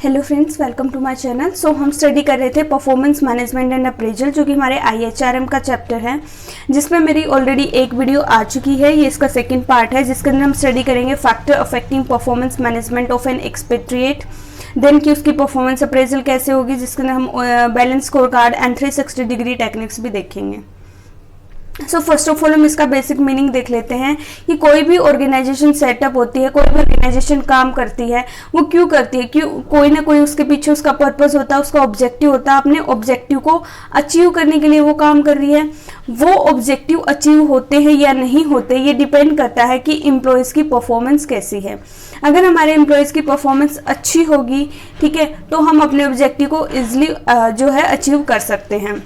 Hello friends, welcome to my channel. So हम study कर रहे थे परफॉर्मेंस मैनेजमेंट एंड अप्रेजल, जो कि हमारे IHRM का चैप्टर है, जिसमें मेरी ऑलरेडी एक वीडियो आ चुकी है। ये इसका सेकंड पार्ट है, जिसके अंदर हम स्टडी करेंगे factor affecting performance management of an expatriate, then कि उसकी परफॉर्मेंस अप्रेजल कैसे होगी, जिसके अंदर हम balance score card and 360 degree techniques भी देखेंगे। सो फर्स्ट ऑफ ऑल हम इसका बेसिक मीनिंग देख लेते हैं कि कोई भी ऑर्गेनाइजेशन सेटअप होती है, कोई भी ऑर्गेनाइजेशन काम करती है, वो क्यों करती है, क्यों, कोई ना कोई उसके पीछे उसका पर्पस होता है, उसका ऑब्जेक्टिव होता है। अपने ऑब्जेक्टिव को अचीव करने के लिए वो काम कर रही है। वो ऑब्जेक्टिव अचीव होते हैं या नहीं होते, ये डिपेंड करता है कि एम्प्लॉयज़ की परफॉर्मेंस कैसी है। अगर हमारे एम्प्लॉयज़ की परफॉर्मेंस अच्छी होगी, ठीक है, तो हम अपने ऑब्जेक्टिव को ईजिली जो है अचीव कर सकते हैं।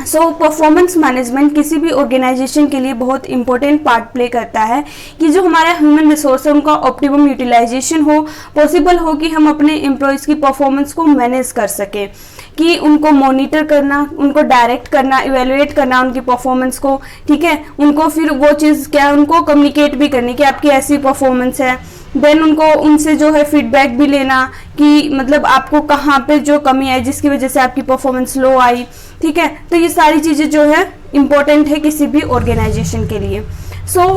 सो परफॉर्मेंस मैनेजमेंट किसी भी ऑर्गेनाइजेशन के लिए बहुत इंपॉर्टेंट पार्ट प्ले करता है कि जो हमारा ह्यूमन रिसोर्स है उनका ऑप्टिमम यूटिलाइजेशन हो, पॉसिबल हो कि हम अपने एम्प्लॉयज़ की परफॉर्मेंस को मैनेज कर सकें, कि उनको मॉनिटर करना, उनको डायरेक्ट करना, इवेलुएट करना उनकी परफॉर्मेंस को, ठीक है, उनको फिर वो चीज़ क्या उनको कम्युनिकेट भी करनी कि आपकी ऐसी परफॉर्मेंस है। देन उनको उनसे जो है फीडबैक भी लेना कि मतलब आपको कहाँ पे जो कमी आई जिसकी वजह से आपकी परफॉर्मेंस लो आई, ठीक है। तो ये सारी चीज़ें जो है इम्पोर्टेंट है किसी भी ऑर्गेनाइजेशन के लिए। सो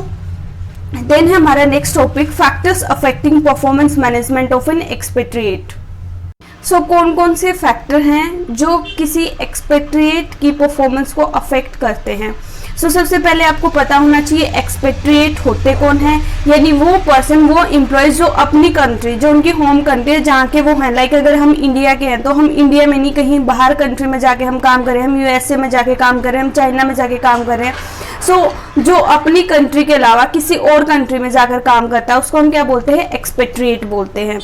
देन है हमारा next topic factors affecting performance management of an expatriate. So कौन कौन से फैक्टर हैं जो किसी एक्सपेट्रिएट की परफॉर्मेंस को अफेक्ट करते हैं। सो सबसे पहले आपको पता होना चाहिए एक्सपेट्रिएट होते कौन है, यानी वो पर्सन, वो एम्प्लॉयज जो अपनी कंट्री, जो उनकी होम कंट्री है जहाँ के वो हैं। लाइक अगर हम इंडिया के हैं तो हम इंडिया में नहीं, कहीं बाहर कंट्री में जाके हम काम करें, हम USA में जाके काम करें, हम चाइना में जाके काम कर रहे हैं। सो जो अपनी कंट्री के अलावा किसी और कंट्री में जाकर काम करता है उसको हम क्या बोलते हैं, एक्सपेट्रिएट बोलते हैं।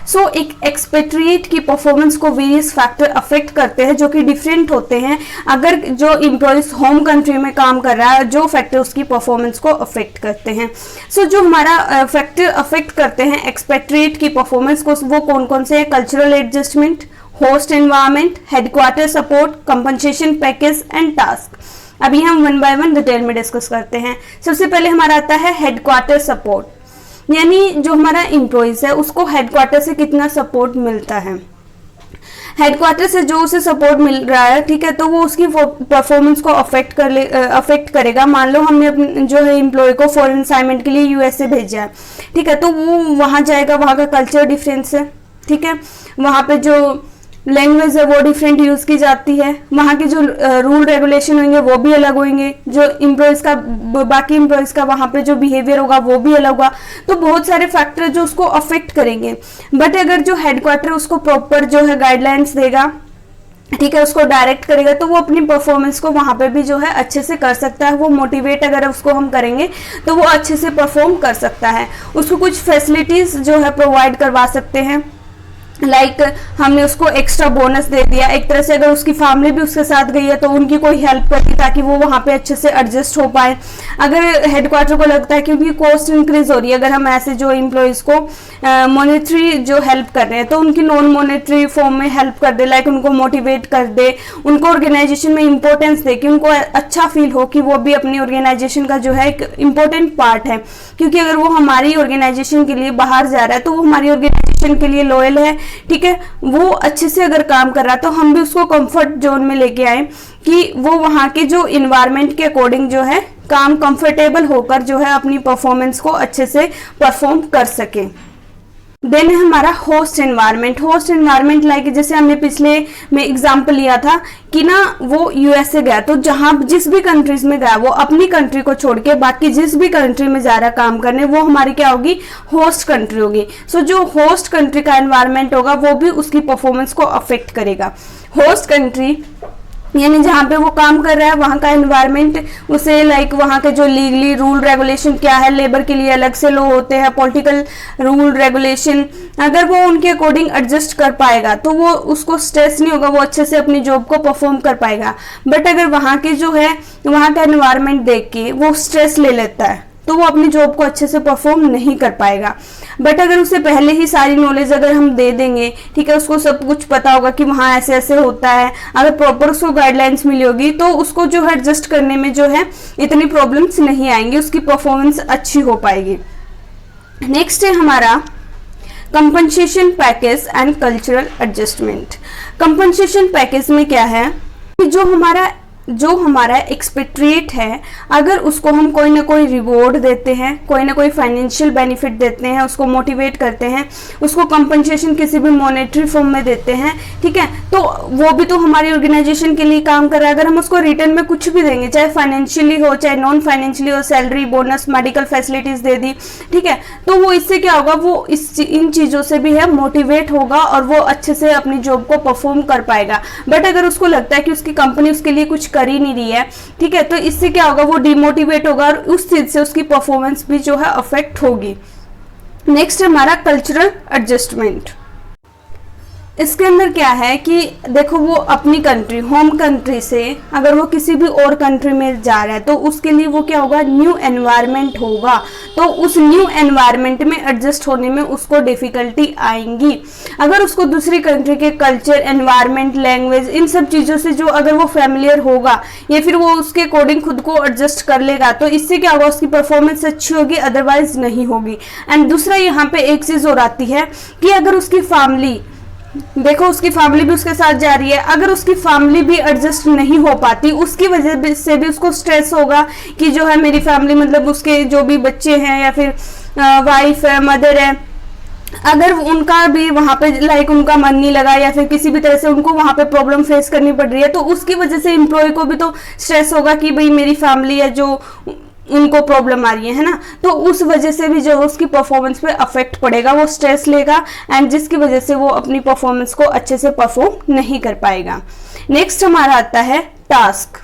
सो एक एक्सपेट्रिएट की परफॉर्मेंस को वेरियस फैक्टर अफेक्ट करते हैं जो कि डिफरेंट होते हैं। अगर जो एम्प्लॉयज होम कंट्री में काम कर रहा है, जो फैक्टर उसकी परफॉर्मेंस को अफेक्ट करते हैं। सो जो हमारा फैक्टर अफेक्ट करते हैं एक्सपेट्रिएट की परफॉर्मेंस को, वो कौन कौन से हैं, cultural adjustment, host environment, headquarter support, compensation package and task. अभी हम वन बाय वन डिटेल में डिस्कस करते हैं। सबसे पहले हमारा आता है हेडक्वार्टर सपोर्ट, यानी जो हमारा एम्प्लॉयज है उसको हेडक्वार्टर से कितना सपोर्ट मिलता है। हेडक्वार्टर से जो उसे सपोर्ट मिल रहा है, ठीक है, तो वो उसकी परफॉर्मेंस को अफेक्ट करेगा। मान लो हमने अपने जो है एम्प्लॉय को फॉरेन असाइनमेंट के लिए USA भेजा है, ठीक है, तो वो वहाँ जाएगा, वहाँ का कल्चर डिफरेंस है, ठीक है, वहाँ पे जो लैंग्वेज है वो डिफरेंट यूज़ की जाती है, वहाँ के जो रूल रेगुलेशन होंगे वो भी अलग होंगे, जो एम्प्लॉयज़ का, बाकी एम्प्लॉयज़ का वहाँ पे जो बिहेवियर होगा वो भी अलग होगा। तो बहुत सारे फैक्टर जो उसको अफेक्ट करेंगे। बट अगर जो हेडक्वार्टर उसको प्रॉपर जो है गाइडलाइंस देगा, ठीक है, उसको डायरेक्ट करेगा, तो वो अपनी परफॉर्मेंस को वहाँ पे भी जो है अच्छे से कर सकता है। वो मोटिवेट अगर उसको हम करेंगे तो वो अच्छे से परफॉर्म कर सकता है। उसको कुछ फैसिलिटीज़ जो है प्रोवाइड करवा सकते हैं, लाइक हमने उसको एक्स्ट्रा बोनस दे दिया। एक तरह से अगर उसकी फैमिली भी उसके साथ गई है तो उनकी कोई हेल्प कर दी ताकि वो वहाँ पे अच्छे से एडजस्ट हो पाए। अगर हेडक्वार्टर को लगता है कि उनकी कॉस्ट इंक्रीज हो रही है, अगर हम ऐसे जो एम्प्लॉयज़ को मॉनेटरी जो हेल्प कर रहे हैं तो उनकी नॉन मॉनेटरी फॉर्म में हेल्प कर दे, लाइक उनको मोटिवेट कर दे, उनको ऑर्गेनाइजेशन में इंपॉर्टेंस दे, कि उनको अच्छा फील हो कि वो भी अपनी ऑर्गेनाइजेशन का जो है एक इम्पोर्टेंट पार्ट है। क्योंकि अगर वो हमारी ऑर्गेनाइजेशन के लिए बाहर जा रहा है तो वो हमारी ऑर्गेनाइजेशन के लिए लॉयल है, ठीक है, वो अच्छे से अगर काम कर रहा है तो हम भी उसको कंफर्ट जोन में लेके आए कि वो वहाँ के जो इन्वायरमेंट के अकॉर्डिंग जो है काम कंफर्टेबल होकर जो है अपनी परफॉर्मेंस को अच्छे से परफॉर्म कर सके। देन है हमारा host environment. Host environment like जैसे हमने पिछले में एग्जांपल लिया था कि ना वो USA गया, तो जहां जिस भी कंट्रीज में गया वो अपनी कंट्री को छोड़ के बाकी जिस भी कंट्री में जा रहा काम करने, वो हमारी क्या होगी, होस्ट कंट्री होगी। सो जो होस्ट कंट्री का एनवायरनमेंट होगा वो भी उसकी परफॉर्मेंस को अफेक्ट करेगा। होस्ट कंट्री यानी जहाँ पे वो काम कर रहा है वहाँ का एनवायरनमेंट उसे, लाइक वहाँ के जो लीगली रूल रेगुलेशन क्या है, लेबर के लिए अलग से लॉ होते हैं, पॉलिटिकल रूल रेगुलेशन, अगर वो उनके अकॉर्डिंग एडजस्ट कर पाएगा तो वो उसको स्ट्रेस नहीं होगा, वो अच्छे से अपनी जॉब को परफॉर्म कर पाएगा। बट अगर वहाँ के जो है वहाँ का एनवायरनमेंट देख के वो स्ट्रेस ले लेता है तो वो अपनी जॉब को अच्छे से परफॉर्म नहीं कर पाएगा। बट अगर उसे पहले ही सारी नॉलेज अगर हम दे देंगे, ठीक है, उसको सब कुछ पता होगा कि वहाँ ऐसे ऐसे होता है, अगर प्रॉपर उसको गाइडलाइंस मिली होगी तो उसको जो है एडजस्ट करने में जो है इतनी प्रॉब्लम्स नहीं आएंगी, उसकी परफॉर्मेंस अच्छी हो पाएगी। नेक्स्ट है हमारा compensation package and cultural adjustment. Compensation package में क्या है कि जो हमारा एक्सपेट्रिएट है, अगर उसको हम कोई ना कोई रिवॉर्ड देते हैं, कोई ना कोई फाइनेंशियल बेनिफिट देते हैं, उसको मोटिवेट करते हैं, उसको कंपनसेशन किसी भी मॉनेटरी फॉर्म में देते हैं, ठीक है, तो वो भी तो हमारी ऑर्गेनाइजेशन के लिए काम कर रहा है। अगर हम उसको रिटर्न में कुछ भी देंगे, चाहे फाइनेंशियली हो चाहे नॉन फाइनेंशियली हो, सैलरी, बोनस, मेडिकल फैसिलिटीज दे दी, ठीक है, तो वो इससे क्या होगा, वो इन चीज़ों से भी है मोटिवेट होगा और वो अच्छे से अपनी जॉब को परफॉर्म कर पाएगा। बट अगर उसको लगता है कि उसकी कंपनी उसके लिए कुछ कर ही नहीं रही है, ठीक है, तो इससे क्या होगा, वो डिमोटिवेट होगा और उस चीज से उसकी परफॉर्मेंस भी जो है अफेक्ट होगी। नेक्स्ट हमारा कल्चरल एडजस्टमेंट। इसके अंदर क्या है कि देखो, वो अपनी कंट्री, होम कंट्री से अगर वो किसी भी और कंट्री में जा रहा है तो उसके लिए वो क्या होगा, न्यू एनवायरनमेंट होगा, तो उस न्यू एनवायरनमेंट में एडजस्ट होने में उसको डिफिकल्टी आएंगी। अगर उसको दूसरी कंट्री के कल्चर, एनवायरनमेंट, लैंग्वेज, इन सब चीज़ों से जो अगर वो फैमिलियर होगा या फिर वो उसके अकॉर्डिंग खुद को एडजस्ट कर लेगा, तो इससे क्या होगा, उसकी परफॉर्मेंस अच्छी होगी, अदरवाइज नहीं होगी। एंड दूसरा यहाँ पे एक चीज़ और आती है कि अगर उसकी फैमिली, देखो उसकी फैमिली भी उसके साथ जा रही है, अगर उसकी फैमिली भी एडजस्ट नहीं हो पाती, उसकी वजह से भी उसको स्ट्रेस होगा कि जो है मेरी फैमिली, मतलब उसके जो भी बच्चे हैं या फिर वाइफ है, मदर है, अगर उनका भी वहाँ पे लाइक उनका मन नहीं लगा या फिर किसी भी तरह से उनको वहाँ पे प्रॉब्लम फेस करनी पड़ रही है, तो उसकी वजह से एम्प्लॉय को भी तो स्ट्रेस होगा कि भाई मेरी फैमिली है जो उनको प्रॉब्लम आ रही है ना, तो उस वजह से भी जो उसकी परफॉर्मेंस पे अफेक्ट पड़ेगा, वो स्ट्रेस लेगा एंड जिसकी वजह से वो अपनी परफॉर्मेंस को अच्छे से परफॉर्म नहीं कर पाएगा। नेक्स्ट हमारा आता है टास्क।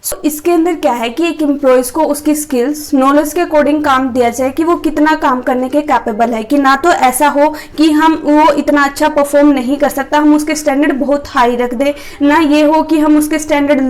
सो इसके अंदर क्या है कि एक एम्प्लॉयज को उसकी स्किल्स, नॉलेज के अकॉर्डिंग काम दिया जाए कि वो कितना काम करने के कैपेबल है, कि ना तो ऐसा हो कि हम वो इतना अच्छा परफॉर्म नहीं कर सकता, हम उसके स्टैंडर्ड बहुत हाई रख दे, ना ये हो कि हम उसके स्टैंडर्ड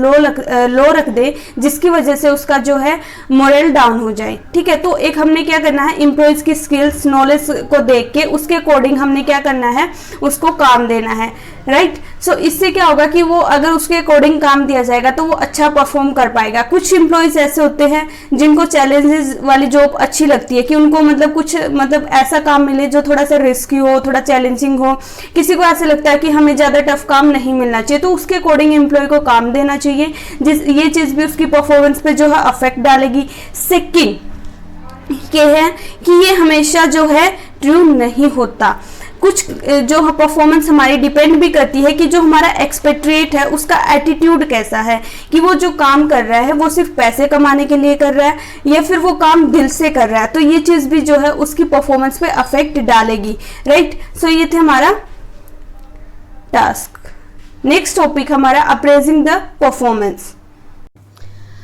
लो रख दे जिसकी वजह से उसका जो है मोरल डाउन हो जाए, ठीक है। तो एक हमने क्या करना है, एम्प्लॉयज की स्किल्स, नॉलेज को देख के उसके अकॉर्डिंग हमने क्या करना है, उसको काम देना है, राइट। सो इससे क्या होगा कि वो अगर उसके अकॉर्डिंग काम दिया जाएगा तो वो अच्छा परफॉर्म कर पाएगा। कुछ एम्प्लॉयज ऐसे होते हैं जिनको चैलेंजेस वाली जॉब अच्छी लगती है, कि उनको मतलब ऐसा काम मिले जो थोड़ा सा रिस्की हो, थोड़ा चैलेंजिंग हो। किसी को ऐसा लगता है कि हमें ज़्यादा टफ काम नहीं मिलना चाहिए, तो उसके अकॉर्डिंग एम्प्लॉय को काम देना चाहिए, ये चीज़ भी उसकी परफॉर्मेंस पे जो है अफेक्ट डालेगी। सेकेंड ये है कि ये हमेशा जो है ट्रू नहीं होता, कुछ जो परफॉर्मेंस हमारी डिपेंड भी करती है कि जो हमारा एक्सपेट्रिएट है उसका एटीट्यूड कैसा है, कि वो जो काम कर रहा है वो सिर्फ पैसे कमाने के लिए कर रहा है या फिर वो काम दिल से कर रहा है, तो ये चीज़ भी जो है उसकी परफॉर्मेंस पे अफेक्ट डालेगी, राइट। सो ये थे हमारा टास्क। नेक्स्ट टॉपिक हमारा अप्रेजिंग द परफॉर्मेंस।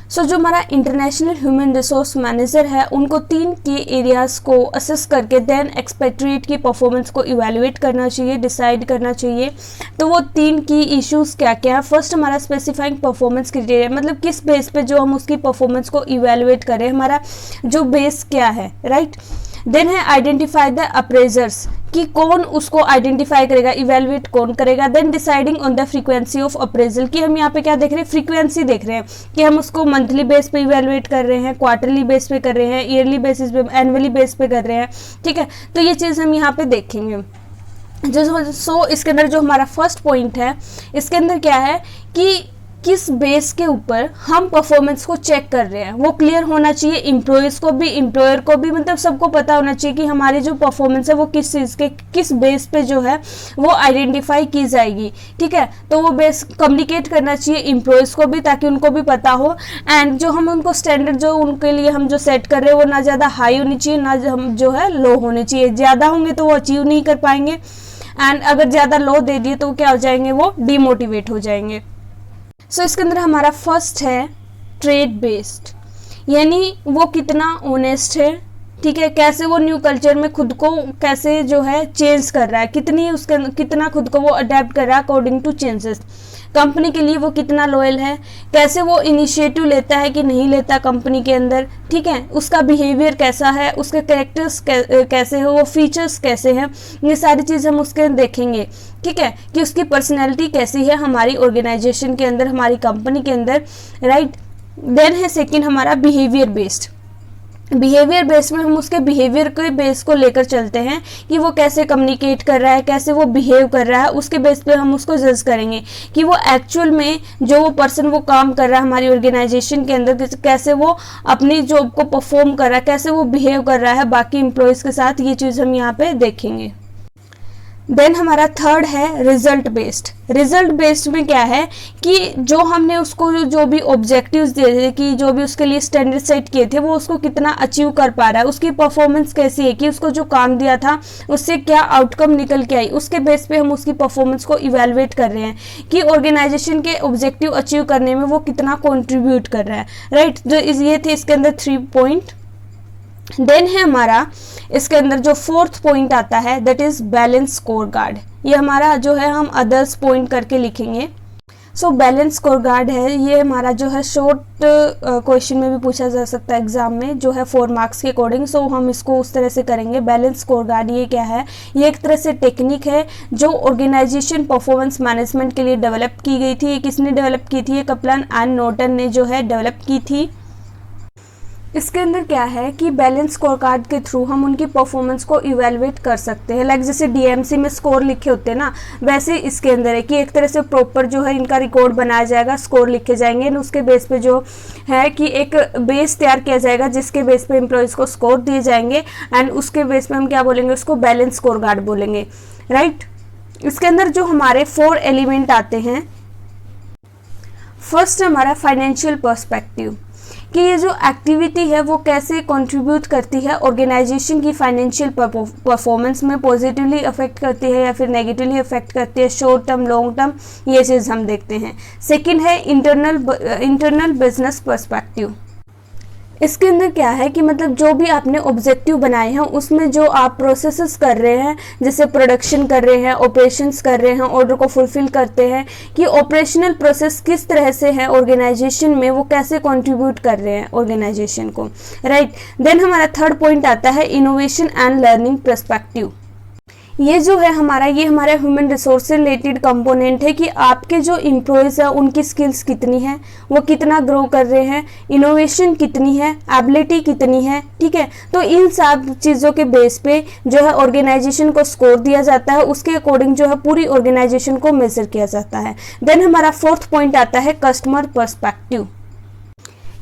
सो जो हमारा इंटरनेशनल ह्यूमन रिसोर्स मैनेजर है, उनको 3 की एरियाज़ को असेस करके देन एक्सपेट्रिएट की परफॉर्मेंस को इवैल्यूएट करना चाहिए, डिसाइड करना चाहिए। तो वो 3 की इश्यूज़ क्या क्या है। फर्स्ट हमारा स्पेसिफाइंग परफॉर्मेंस क्राइटेरिया, मतलब किस बेस पे जो हम उसकी परफॉर्मेंस को इवैल्यूएट करें, हमारा जो बेस क्या है, राइट। देन है आइडेंटिफाई द अप्रेजर्स, कि कौन उसको आइडेंटिफाई करेगा, इवेल्युएट कौन करेगा। Then deciding on the frequency of appraisal, कि हम यहाँ पे क्या देख रहे हैं, फ्रीक्वेंसी देख रहे हैं कि हम उसको मंथली बेस पे इवेल्युएट कर रहे हैं, क्वार्टरली बेस पे कर रहे हैं, ईयरली बेसिस पे, एनुअली बेस पे कर रहे हैं, ठीक है। तो ये चीज़ हम यहाँ पे देखेंगे। सो इसके अंदर जो हमारा फर्स्ट पॉइंट है, इसके अंदर क्या है कि किस बेस के ऊपर हम परफॉर्मेंस को चेक कर रहे हैं, वो क्लियर होना चाहिए। एम्प्लॉयज़ को भी, एम्प्लॉयर को भी, मतलब सबको पता होना चाहिए कि हमारी जो परफॉर्मेंस है वो किस चीज़ के, किस बेस पे जो है वो आइडेंटिफाई की जाएगी, ठीक है। तो वो बेस कम्युनिकेट करना चाहिए एम्प्लॉयज़ को भी, ताकि उनको भी पता हो। एंड जो हम उनको स्टैंडर्ड जो उनके लिए हम जो सेट कर रहे हैं वो ना ज़्यादा हाई होनी चाहिए, ना हम जो है लो होने चाहिए। ज़्यादा होंगे तो वो अचीव नहीं कर पाएंगे, एंड अगर ज़्यादा लो दे दिए तो क्या हो जाएंगे, वो डीमोटिवेट हो जाएंगे। सो इसके अंदर हमारा फर्स्ट है ट्रेड बेस्ड, यानी वो कितना ऑनेस्ट है, ठीक है, कैसे वो न्यू कल्चर में खुद को कैसे जो है चेंज कर रहा है, कितना खुद को वो अडेप्ट कर रहा है अकॉर्डिंग टू चेंजेस। कंपनी के लिए वो कितना लॉयल है, कैसे वो इनिशिएटिव लेता है कि नहीं लेता कंपनी के अंदर, ठीक है, उसका बिहेवियर कैसा है, उसके कैरेक्टर्स कैसे हो, वो फीचर्स कैसे हैं, ये सारी चीज़ हम उसके देखेंगे, ठीक है, कि उसकी पर्सनैलिटी कैसी है हमारी ऑर्गेनाइजेशन के अंदर, हमारी कंपनी के अंदर, राइट। देन है सेकंड हमारा बिहेवियर बेस्ड, बिहेवियर बेस में हम उसके बिहेवियर के बेस को लेकर चलते हैं कि वो कैसे कम्युनिकेट कर रहा है, कैसे वो बिहेव कर रहा है, उसके बेस पे हम उसको जज करेंगे कि वो एक्चुअल में जो वो पर्सन वो काम कर रहा है हमारी ऑर्गेनाइजेशन के अंदर, कैसे वो अपनी जॉब को परफॉर्म कर रहा है, कैसे वो बिहेव कर रहा है बाकी एम्प्लॉयज़ के साथ। ये चीज़ हम यहाँ पे देखेंगे। देन हमारा थर्ड है रिजल्ट बेस्ड। रिजल्ट बेस्ड में क्या है कि जो हमने उसको जो भी ऑब्जेक्टिव्स दिए थे, कि जो भी उसके लिए स्टैंडर्ड सेट किए थे, वो उसको कितना अचीव कर पा रहा है, उसकी परफॉर्मेंस कैसी है, कि उसको जो काम दिया था उससे क्या आउटकम निकल के आई, उसके बेस पे हम उसकी परफॉर्मेंस को इवेलुएट कर रहे हैं कि ऑर्गेनाइजेशन के ऑब्जेक्टिव अचीव करने में वो कितना कॉन्ट्रीब्यूट कर रहा है, राइट। जो ये थे इसके अंदर 3 पॉइंट। देन है हमारा इसके अंदर जो 4th पॉइंट आता है, that is balance score card. ये हमारा जो है हम अदर्स पॉइंट करके लिखेंगे। सो बैलेंस स्कोर कार्ड है, ये हमारा जो है शॉर्ट क्वेश्चन में भी पूछा जा सकता है एग्जाम में, जो है 4 मार्क्स के अकॉर्डिंग। सो हम इसको उस तरह से करेंगे। बैलेंस स्कोर कार्ड ये क्या है, ये एक तरह से टेक्निक है जो ऑर्गेनाइजेशन परफॉर्मेंस मैनेजमेंट के लिए डेवलप की गई थी। ये किसने डेवलप की थी, ये कपलान एंड नॉर्टन ने जो है डेवलप की थी। इसके अंदर क्या है कि बैलेंस स्कोर कार्ड के थ्रू हम उनकी परफॉर्मेंस को इवेलुएट कर सकते हैं। लाइक जैसे डीएमसी में स्कोर लिखे होते हैं ना, वैसे इसके अंदर है कि एक तरह से प्रॉपर जो है इनका रिकॉर्ड बनाया जाएगा, स्कोर लिखे जाएंगे, उसके बेस पे जो है कि एक बेस तैयार किया जाएगा जिसके बेस पे एम्प्लॉयज़ को स्कोर दिए जाएंगे एंड उसके बेस पे हम क्या बोलेंगे, उसको बैलेंस स्कोर कार्ड बोलेंगे, राइट। इसके अंदर जो हमारे 4 एलिमेंट आते हैं, फर्स्ट हमारा फाइनेंशियल पर्सपेक्टिव, कि ये जो एक्टिविटी है वो कैसे कंट्रीब्यूट करती है ऑर्गेनाइजेशन की फाइनेंशियल परफॉर्मेंस में, पॉजिटिवली अफेक्ट करती है या फिर नेगेटिवली अफेक्ट करती है, शॉर्ट टर्म लॉन्ग टर्म, ये चीज़ हम देखते हैं। सेकंड है इंटरनल बिजनेस पर्सपेक्टिव। इसके अंदर क्या है कि मतलब जो भी आपने ऑब्जेक्टिव बनाए हैं उसमें जो आप प्रोसेसेस कर रहे हैं, जैसे प्रोडक्शन कर रहे हैं, ऑपरेशंस कर रहे हैं, ऑर्डर को फुलफिल करते हैं, कि ऑपरेशनल प्रोसेस किस तरह से है ऑर्गेनाइजेशन में, वो कैसे कंट्रीब्यूट कर रहे हैं ऑर्गेनाइजेशन को, राइट। देन हमारा 3rd पॉइंट आता है इनोवेशन एंड लर्निंग पर्सपेक्टिव। ये जो है हमारा, ये हमारा ह्यूमन रिसोर्स से रिलेटेड कंपोनेंट है कि आपके जो एम्प्लॉयज़ है उनकी स्किल्स कितनी है, वो कितना ग्रो कर रहे हैं, इनोवेशन कितनी है, एबिलिटी कितनी है, ठीक है। तो इन सब चीज़ों के बेस पे जो है ऑर्गेनाइजेशन को स्कोर दिया जाता है, उसके अकॉर्डिंग जो है पूरी ऑर्गेनाइजेशन को मेजर किया जाता है। देन हमारा 4th पॉइंट आता है कस्टमर पर्सपेक्टिव।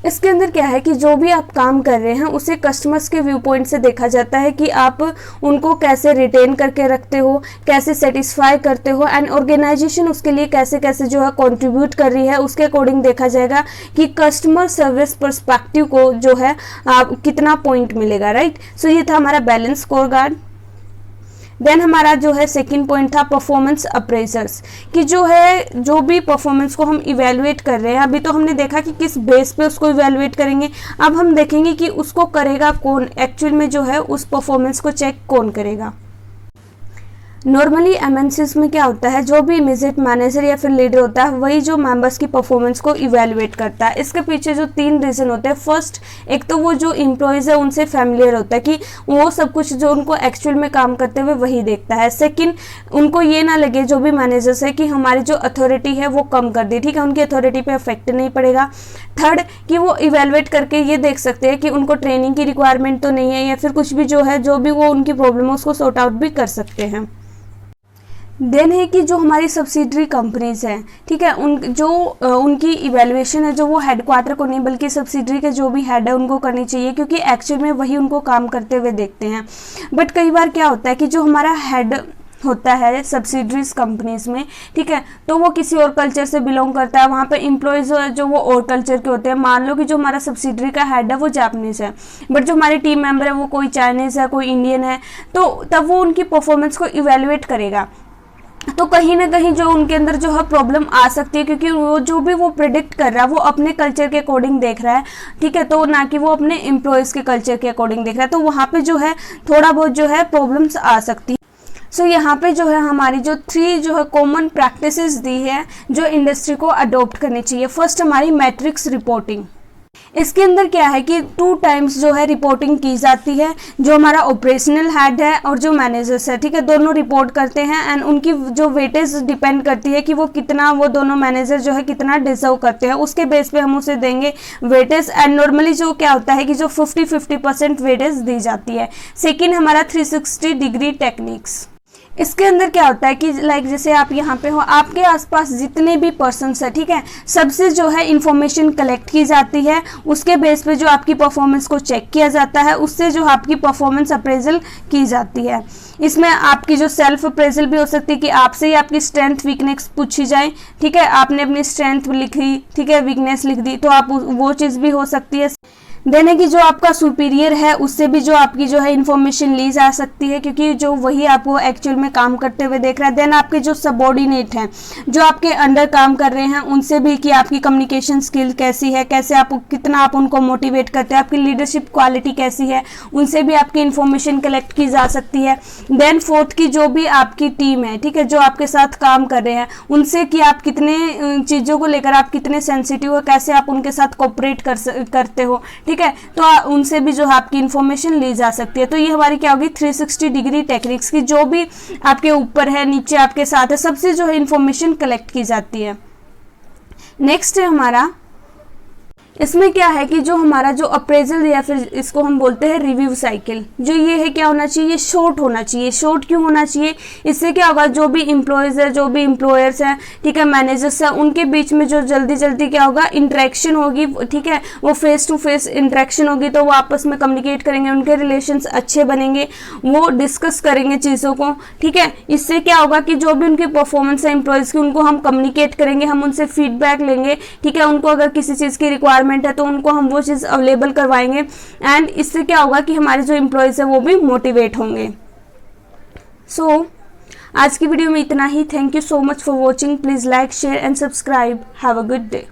इसके अंदर क्या है कि जो भी आप काम कर रहे हैं उसे कस्टमर्स के व्यू पॉइंट से देखा जाता है कि आप उनको कैसे रिटेन करके रखते हो, कैसे सेटिस्फाई करते हो एंड ऑर्गेनाइजेशन उसके लिए कैसे कैसे जो है कंट्रीब्यूट कर रही है, उसके अकॉर्डिंग देखा जाएगा कि कस्टमर सर्विस पर्सपेक्टिव को जो है आप कितना पॉइंट मिलेगा, राइट। सो ये था हमारा बैलेंस स्कोर कार्ड। देन हमारा जो है 2nd पॉइंट था परफॉर्मेंस अप्रेजर्स, कि जो है जो भी परफॉर्मेंस को हम इवेलुएट कर रहे हैं, अभी तो हमने देखा कि किस बेस पे उसको इवेलुएट करेंगे, अब हम देखेंगे कि उसको करेगा कौन, एक्चुअल में जो है उस परफॉर्मेंस को चेक कौन करेगा। नॉर्मली एमएनसीज में क्या होता है, जो भी इमीडिएट मैनेजर या फिर लीडर होता है वही जो मेंबर्स की परफॉर्मेंस को इवेलुएट करता है। इसके पीछे जो 3 रीज़न होते हैं, फर्स्ट एक तो वो जो एम्प्लॉयज़ है उनसे फैमिलियर होता है कि वो सब कुछ जो उनको एक्चुअल में काम करते हुए वही देखता है। सेकंड, उनको ये ना लगे जो भी मैनेजर्स है कि हमारी जो अथॉरिटी है वो कम कर दी, ठीक है, उनकी अथॉरिटी पे अफेक्ट नहीं पड़ेगा। थर्ड, कि वो इवेलुएट करके ये देख सकते हैं कि उनको ट्रेनिंग की रिक्वायरमेंट तो नहीं है या फिर कुछ भी जो है जो भी वो उनकी प्रॉब्लम है उसको सॉर्ट आउट भी कर सकते हैं। देन है कि जो हमारी सब्सिडरी कंपनीज हैं, ठीक है, उनकी इवैल्यूएशन है जो वो हेडक्वार्टर को नहीं बल्कि सब्सिडरी के जो भी हेड है उनको करनी चाहिए, क्योंकि एक्चुअल में वही उनको काम करते हुए देखते हैं। बट कई बार क्या होता है कि जो हमारा हेड होता है सब्सिडरीज कंपनीज में, ठीक है, तो वो किसी और कल्चर से बिलोंग करता है, वहाँ पे एम्प्लॉयज़ जो वो और कल्चर के होते हैं। मान लो कि जो हमारा सब्सिडरी का हेड है वो जापानीज़ है, बट जो हमारे टीम मेंबर है वो कोई चाइनीज़ है, कोई इंडियन है, तो तब वो उनकी परफॉर्मेंस को इवेलुएट करेगा। तो कहीं ना कहीं जो उनके अंदर जो है प्रॉब्लम आ सकती है, क्योंकि वो जो भी वो प्रिडिक्ट कर रहा है वो अपने कल्चर के अकॉर्डिंग देख रहा है, ठीक है, तो ना कि वो अपने एम्प्लॉयज़ के कल्चर के अकॉर्डिंग देख रहा है, तो वहाँ पे जो है थोड़ा बहुत जो है प्रॉब्लम्स आ सकती है। सो यहाँ पे जो है हमारी जो 3 जो है कॉमन प्रैक्टिसेस दी है जो इंडस्ट्री को अडॉप्ट करनी चाहिए। फर्स्ट हमारी मैट्रिक्स रिपोर्टिंग, इसके अंदर क्या है कि 2 टाइम्स जो है रिपोर्टिंग की जाती है, जो हमारा ऑपरेशनल हेड है और जो मैनेजर्स है, ठीक है, दोनों रिपोर्ट करते हैं एंड उनकी जो वेटेज डिपेंड करती है कि वो कितना, वो दोनों मैनेजर जो है कितना डिजर्व करते हैं, उसके बेस पे हम उसे देंगे वेटेज। एंड नॉर्मली जो क्या होता है कि जो 50-50% वेटेज दी जाती है। सेकेंड हमारा 360 डिग्री टेक्निक्स। इसके अंदर क्या होता है कि लाइक जैसे आप यहाँ पे हो, आपके आसपास जितने भी पर्सन्स है, ठीक है, सबसे जो है इंफॉर्मेशन कलेक्ट की जाती है, उसके बेस पे जो आपकी परफॉर्मेंस को चेक किया जाता है, उससे जो आपकी परफॉर्मेंस अप्रेजल की जाती है। इसमें आपकी जो सेल्फ अप्रेजल भी हो सकती है कि आपसे ही आपकी स्ट्रेंथ वीकनेस पूछी जाए, ठीक है, आपने अपनी स्ट्रेंथ लिखी, ठीक है, वीकनेस लिख दी, तो आप वो चीज़ भी हो सकती है। देन है कि जो आपका सुपीरियर है उससे भी जो आपकी जो है इन्फॉर्मेशन ली जा सकती है, क्योंकि जो वही आपको एक्चुअल में काम करते हुए देख रहा है। देन आपके जो सबऑर्डिनेट हैं, जो आपके अंडर काम कर रहे हैं, उनसे भी कि आपकी कम्युनिकेशन स्किल कैसी है, कैसे आप कितना आप उनको मोटिवेट करते हैं, आपकी लीडरशिप क्वालिटी कैसी है, उनसे भी आपकी इन्फॉर्मेशन कलेक्ट की जा सकती है। देन फोर्थ की जो भी आपकी टीम है, ठीक है, जो आपके साथ काम कर रहे हैं, उनसे कि आप कितने चीज़ों को लेकर आप कितने सेंसिटिव हो, कैसे आप उनके साथ कोऑपरेट करते हो, ठीक है, तो उनसे भी जो है आपकी इंफॉर्मेशन ली जा सकती है। तो ये हमारी क्या होगी 360 डिग्री टेक्निक्स की, जो भी आपके ऊपर है, नीचे आपके साथ है, सबसे जो है इंफॉर्मेशन कलेक्ट की जाती है। नेक्स्ट है हमारा, इसमें क्या है कि जो हमारा जो अप्रेजल या फिर इसको हम बोलते हैं रिव्यू साइकिल, जो ये है क्या होना चाहिए, ये शॉर्ट होना चाहिए। शॉर्ट क्यों होना चाहिए, इससे क्या होगा, जो भी एम्प्लॉयज़ है, जो भी एम्प्लॉयर्स हैं, ठीक है, मैनेजर्स हैं, उनके बीच में जो जल्दी जल्दी क्या होगा, इंटरेक्शन होगी, ठीक है, वो फेस टू फेस इंटरेक्शन होगी, तो वो आपस में कम्युनिकेट करेंगे, उनके रिलेशंस अच्छे बनेंगे, वो डिस्कस करेंगे चीज़ों को, ठीक है। इससे क्या होगा कि जो भी उनकी परफॉर्मेंस है एम्प्लॉयज़ की, उनको हम कम्युनिकेट करेंगे, हम उनसे फीडबैक लेंगे, ठीक है, उनको अगर किसी चीज़ की रिक्वायरमेंट है तो उनको हम वो चीज़ अवेलेबल करवाएंगे एंड इससे क्या होगा कि हमारे जो एम्प्लॉयज़ है वो भी मोटिवेट होंगे। सो आज की वीडियो में इतना ही। Thank you so much for watching. Please like, share and subscribe. Have a good day.